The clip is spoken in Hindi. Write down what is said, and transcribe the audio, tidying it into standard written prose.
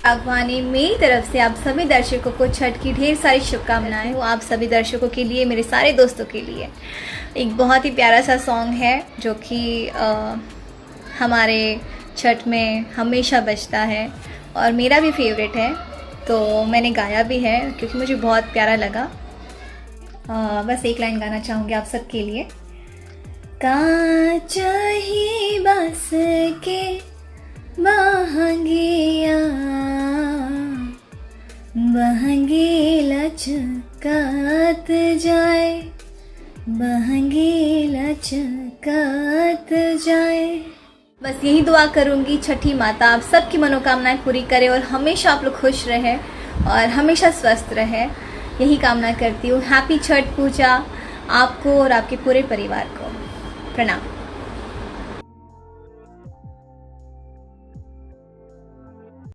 बागवानी मेरी तरफ से आप सभी दर्शकों को छठ की ढेर सारी शुभकामनाएं हो। आप सभी दर्शकों के लिए, मेरे सारे दोस्तों के लिए एक बहुत ही प्यारा सा सॉन्ग है जो कि हमारे छठ में हमेशा बजता है और मेरा भी फेवरेट है, तो मैंने गाया भी है क्योंकि मुझे बहुत प्यारा लगा। बस एक लाइन गाना चाहूँगी आप सबके लिए। कांच ही बस के बहंगिया बहंगी लचकात जाए, बहंगी लचकात जाए। बस यही दुआ करूँगी छठी माता आप सबकी मनोकामनाएं पूरी करे और हमेशा आप लोग खुश रहे और हमेशा स्वस्थ रहे, यही कामना करती हूँ। हैप्पी छठ पूजा आपको और आपके पूरे परिवार को। प्रणाम।